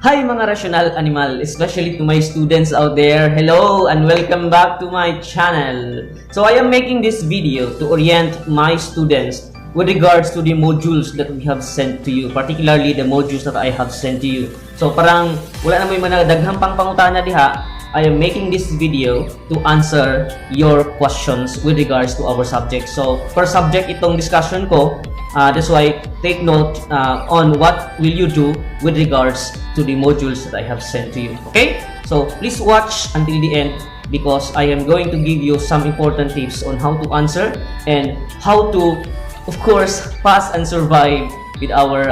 Hi mga rational animal, especially to my students out there. Hello and welcome back to my channel. So I am making this video to orient my students with regards to the modules that we have sent to you, particularly the modules that I have sent to you. So parang wala na may mga daghang pangpangutana diha. I am making this video to answer your questions with regards to our subject. So per subject itong discussion ko. That's why take note on what will you do with regards to the modules that I have sent to you. Okay? So please watch until the end because I am going to give you some important tips on how to answer and how to, of course, pass and survive with our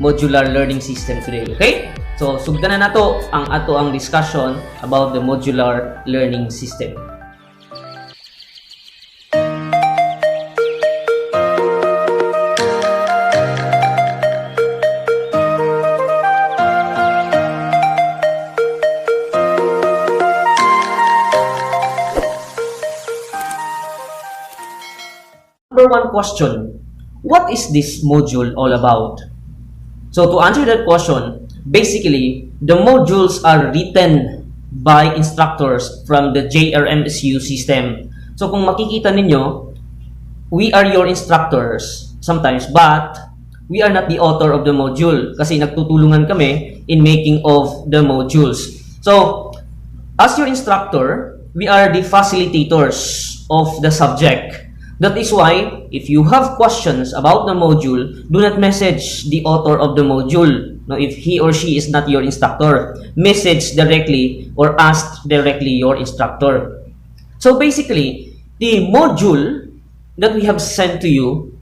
modular learning system today. Okay? So sugdanan nato ang discussion about the modular learning system. Number one question, what is this module all about? So to answer that question, basically, the modules are written by instructors from the JRMSU system. So kung makikita ninyo, we are your instructors sometimes, but we are not the author of the module kasi nagtutulungan kami in making of the modules. So, as your instructor, we are the facilitators of the subject. That is why, if you have questions about the module, do not message the author of the module. Now, if he or she is not your instructor, message directly or ask directly your instructor. So basically, the module that we have sent to you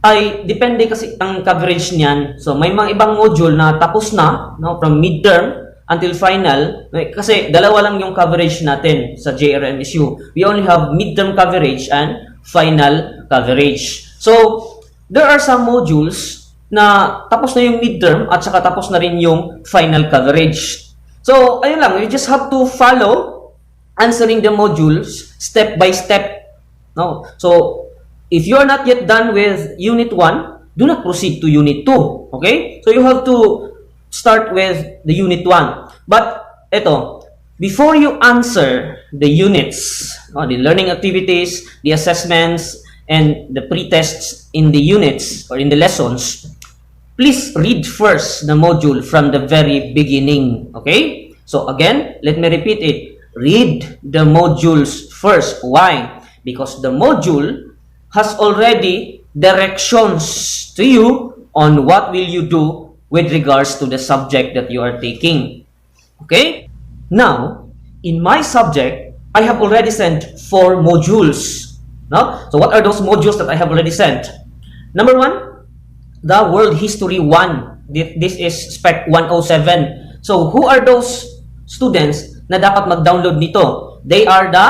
ay depende kasi ang coverage niyan. So may mga ibang module na tapos na, no, from midterm until final. Kasi dalawa lang yung coverage natin sa JRMSU. We only have midterm coverage and final coverage. So, there are some modules na tapos na yung midterm at saka tapos na rin yung final coverage. So, ayun lang, you just have to follow answering the modules step by step. No? So, if you are not yet done with Unit 1, do not proceed to Unit 2. Okay? So, you have to start with the Unit 1. But, eto, before you answer the units, the learning activities, the assessments, and the pre-tests in the units or in the lessons, please read first the module from the very beginning. Okay? So again, let me repeat it. Read the modules first. Why? Because the module has already directions to you on what will you do with regards to the subject that you are taking. Okay? Now, in my subject, I have already sent 4 modules. No? So what are those modules that I have already sent? Number 1, the World History 1. This is Spec 107. So who are those students na dapat mag-download nito? They are the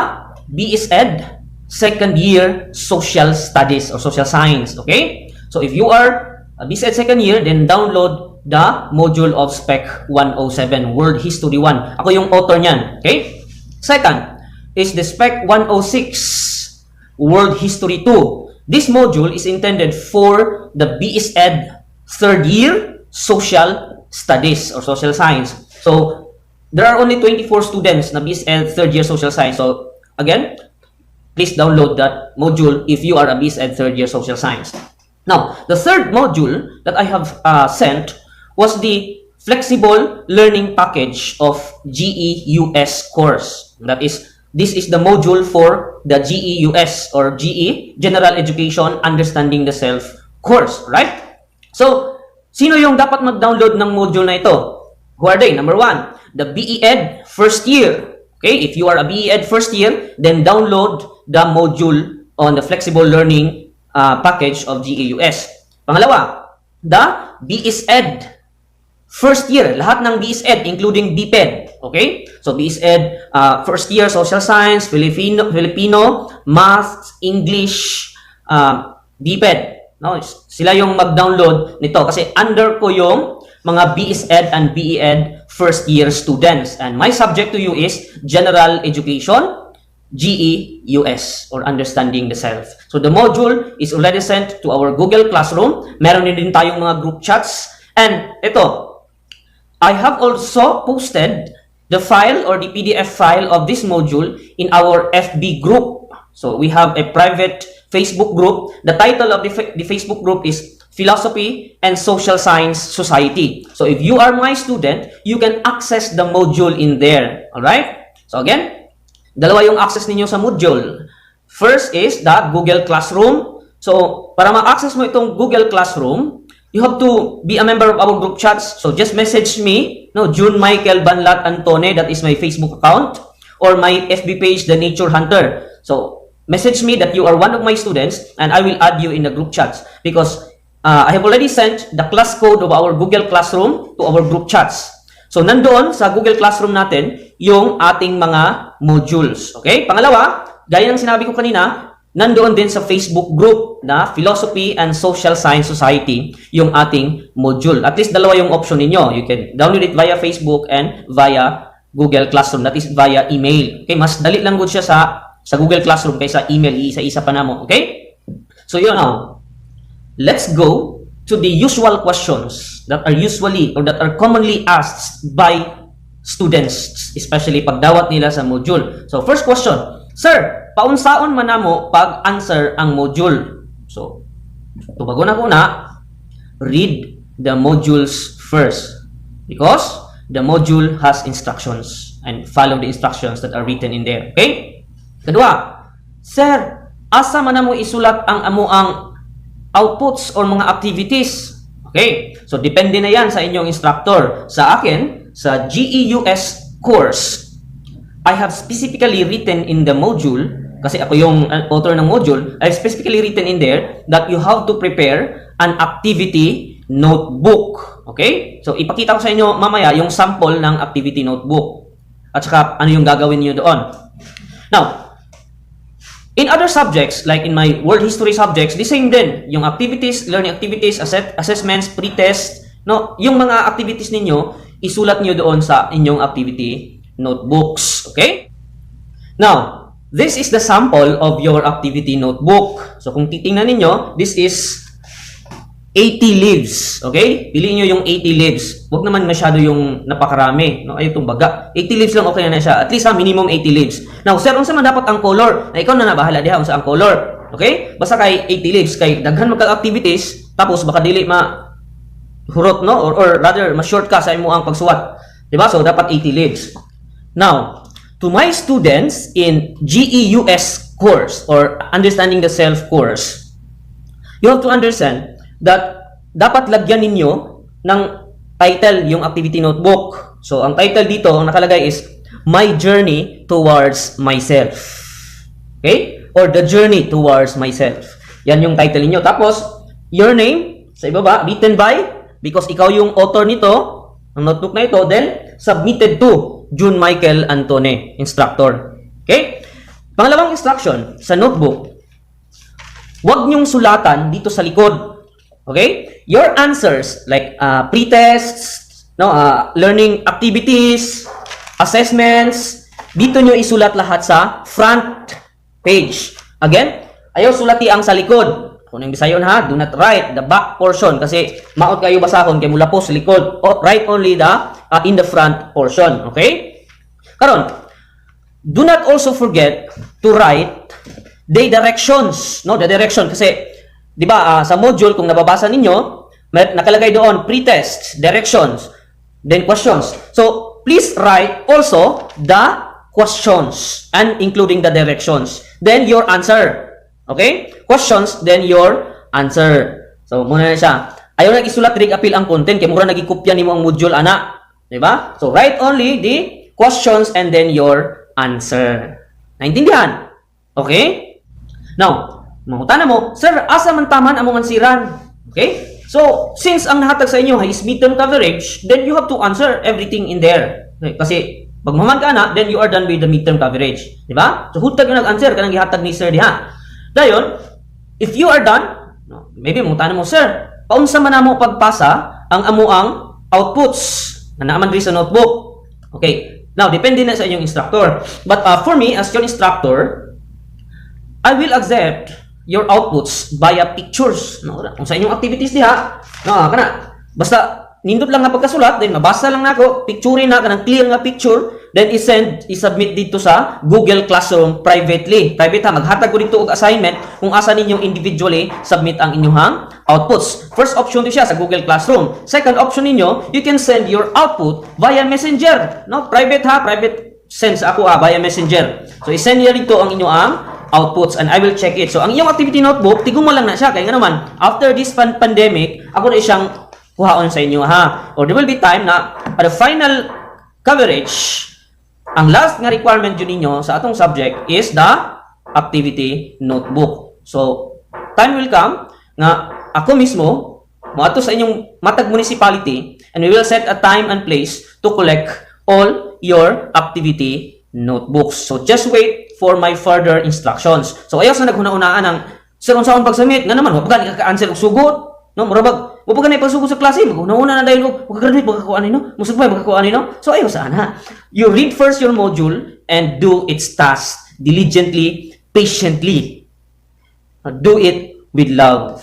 BS Ed second year Social Studies or Social Science. Okay? So if you are a BS Ed second year, then download the module of Spec 107, World History 1. Ako yung author niyan. Okay? Second is the Spec 106, World History 2. This module is intended for the BS Ed third year Social Studies or Social Science. So, there are only 24 students na BS Ed third year Social Science. So, again, please download that module if you are a BS Ed third year Social Science. Now, the third module that I have sent was the Flexible Learning Package of GEUS course. That is, this is the module for the GEUS or GE, General Education Understanding the Self course, right? So, sino yung dapat mag-download ng module na ito? Who are they? Number 1, the BE Ed first year. Okay, if you are a BE Ed first year, then download the module on the Flexible Learning Package of GEUS. Pangalawa, the BS Ed first year, lahat ng BS Ed, including BPED. Okay? So, BS Ed, first year, Social Science, Filipino, Math, English, BPED. No? Sila yung mag-download nito kasi under ko yung mga BS Ed and BE Ed first year students. And my subject to you is General Education, GEUS, or Understanding the Self. So, the module is already sent to our Google Classroom. Meron din tayong mga group chats. And ito, I have also posted the file or the PDF file of this module in our FB group. So we have a private Facebook group. The title of the Facebook group is Philosophy and Social Science Society. So if you are my student, you can access the module in there. Alright? So again, dalawa yung access ninyo sa module. First is the Google Classroom. So para ma-access mo itong Google Classroom, you have to be a member of our group chats. So just message me, no, June Michael Banlat Antone, that is my Facebook account, or my FB page, The Nature Hunter. So message me that you are one of my students, and I will add you in the group chats because I have already sent the class code of our Google Classroom to our group chats. So nandoon sa Google Classroom natin yung ating mga modules. Okay? Pangalawa, gaya ng sinabi ko kanina, nandoon din sa Facebook group na Philosophy and Social Science Society yung ating module. At least dalawa yung option ninyo. You can download it via Facebook and via Google Classroom. That is via email. Okay, mas dali lang good siya sa Google Classroom kaysa email. Isa-isa pa na mo. Okay? So yun now. Let's go to the usual questions that are usually or that are commonly asked by students, especially pagdawat nila sa module. So first question, Sir, paunsaon man namo pag-answer ang module? So, tubagon ako na, read the modules first because the module has instructions and follow the instructions that are written in there. Okay? Kedua, Sir, asa man namo isulat ang amuang outputs or mga activities? Okay? So, depende na yan sa inyong instructor. Sa akin, sa GEUS course, I have specifically written in the module, kasi ako yung author ng module, I have specifically written in there that you have to prepare an activity notebook. Okay? So, ipakita ko sa inyo mamaya yung sample ng activity notebook. At saka, ano yung gagawin niyo doon. Now, in other subjects, like in my world history subjects, the same din. Yung activities, learning activities, assessments, pre-test, no? Yung mga activities ninyo, isulat niyo doon sa inyong activity notebooks. Okay? Now, this is the sample of your activity notebook. So, kung titingnan ninyo, this is 80 leaves. Okay? Piliin nyo yung 80 leaves. Huwag naman masyado yung napakarami. No? Ay, itong baga. 80 leaves lang okay na siya. At least minimum 80 leaves. Now, sir, unsa man dapat ang color? Na ikaw na nabahala diha unsa ang color. Okay? Basta kay 80 leaves. Kay daghan magka-activities, tapos baka dili hurot, no? Or rather, ma-short ka sa imo ang pagsuwat. Diba? So, dapat 80 leaves. Now, to my students in GEUS course or Understanding the Self course, you have to understand that dapat lagyan ninyo ng title yung activity notebook. So, ang title dito, ang nakalagay is My Journey Towards Myself. Okay? Or The Journey Towards Myself. Yan yung title niyo. Tapos, your name, sa ibaba, written by, because ikaw yung author nito, ang notebook na ito, then, submitted to June Michael Antone, instructor. Okay? Pangalawang instruction sa notebook, huwag niyong sulatan dito sa likod. Okay? Your answers, like pre-tests, no, learning activities, assessments, dito niyo isulat lahat sa front page. Again, ayaw sulati ang sa likod. Kung yung Bisayon ha, do not write the back portion kasi maot kayo basahon kay mula po sa likod. Write only the in the front portion. Okay? Karon, do not also forget to write the directions. No, the direction kasi, di ba, sa module, kung nababasa ninyo, nakalagay doon, pre-test, directions, then questions. So, please write also the questions and including the directions. Then, your answer. Okay? Questions, then your answer. So, muna na siya. Ayaw nang isulat rig apil ang content, kaya mura nagikopya nimo ang module, ana. Diba? So, write only the questions and then your answer. Naintindihan? Okay? Now, mangutana mo, Sir, asa man taman among ansiran? Okay? So, since ang nahatag sa inyo is midterm coverage, then you have to answer everything in there. Okay? Kasi, pag maman ka na, then you are done with the midterm coverage. Diba? So, hutag yung nag-answer, kanang gihatag ni Sir diha. Dayon, if you are done, maybe mangutana mo, Sir, paunsa man namo pagpasa ang amuang outputs na naaman rin sa notebook. Okay. Now, depende na sa inyong instructor. But for me, as your instructor, I will accept your outputs via pictures. No? Kung sa inyong activities diha, no, kana. Basta nindot lang nga pagkasulat, then mabasa lang nako, picturein na kanang clear nga picture, then i-submit dito sa Google Classroom privately. Private ha, maghatag ko dito og assignment kung asa ninyong individually submit ang inyong outputs. First option to siya sa Google Classroom. Second option ninyo, you can send your output via Messenger. No, private ha, private send sa ako via Messenger. So i-send niya dito ang inyong outputs and I will check it. So ang inyong activity notebook, tigong mo lang na siya kay nga naman after this pandemic, ako na siyang kuhaon sa inyo ha. Or there will be time na at the final coverage, ang last nga requirement yun ninyo sa atong subject is the activity notebook. So time will come nga ako mismo moadto sa inyong matag municipality and we will set a time and place to collect all your activity notebooks. So just wait for my further instructions. So ayaw sa naghuna-unaan ng sir unsaon pag-submit nga naman wa pa ka answer og sugot. No, murabag, mo pa ganay pagsugo sa klase, una-una na dahil ko, graduate magkakuan no? Musugpay magkakuan no? So ayo sana. You read first your module and do its task diligently, patiently. Do it with love.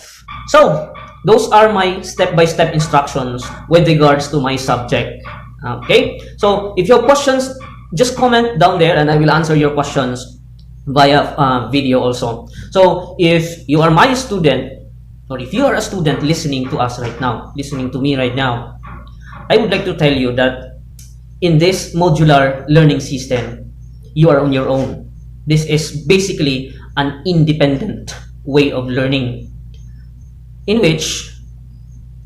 So, those are my step-by-step instructions with regards to my subject. Okay? So, if you have questions, just comment down there and I will answer your questions via video also. So, if you are my student, or if you are a student listening to us right now, listening to me right now, I would like to tell you that in this modular learning system, you are on your own. This is basically an independent way of learning in which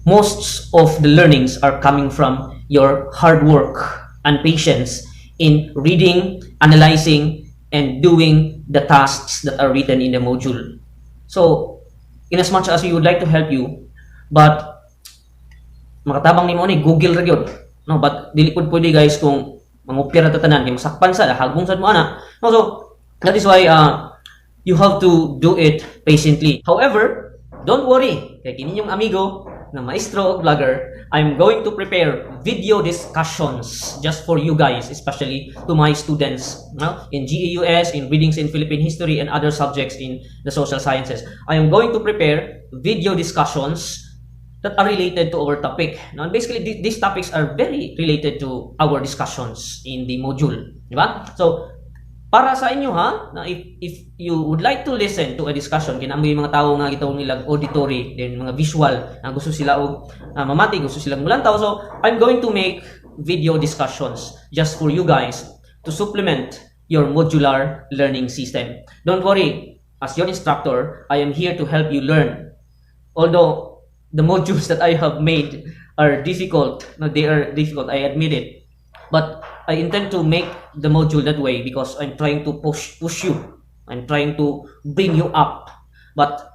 most of the learnings are coming from your hard work and patience in reading, analyzing, and doing the tasks that are written in the module. So, in as much as we would like to help you, but makatabang ni mo ni Google ra gyud, no? But dili pud pwede guys kung mangupira ta tanan kay masakpan sa hagong sad mo ana. No, so that is why you have to do it patiently. However, don't worry, kay kini yung amigo na maestro vlogger, I'm going to prepare video discussions just for you guys, especially to my students, no? In GAUS, in readings in Philippine history, and other subjects in the social sciences. I am going to prepare video discussions that are related to our topic. Now, basically, these topics are very related to our discussions in the module. Diba? So, para sa inyo ha, na if you would like to listen to a discussion, kinamay mga tao nga gitawag nila auditory, then mga visual, na gusto sila og mamati, gusto sila mulantaw. So, I'm going to make video discussions just for you guys to supplement your modular learning system. Don't worry, as your instructor, I am here to help you learn. Although the modules that I have made are difficult, no, they are difficult, I admit it. But I intend to make the module that way because I'm trying to push you. I'm trying to bring you up. But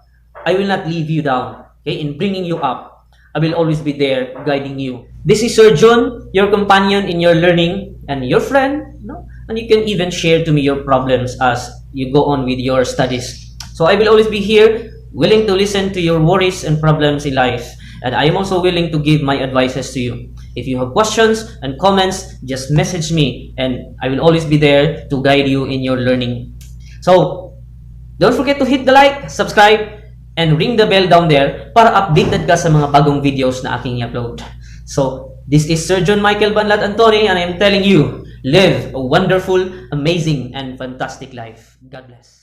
I will not leave you down. Okay? In bringing you up, I will always be there guiding you. This is Sir John, your companion in your learning and your friend. No? And you can even share to me your problems as you go on with your studies. So I will always be here, willing to listen to your worries and problems in life. And I am also willing to give my advices to you. If you have questions and comments, just message me and I will always be there to guide you in your learning. So, don't forget to hit the like, subscribe, and ring the bell down there para updated ka sa mga bagong videos na aking i-upload. So, this is Sir John Michael Banlat Antony and I am telling you, live a wonderful, amazing, and fantastic life. God bless.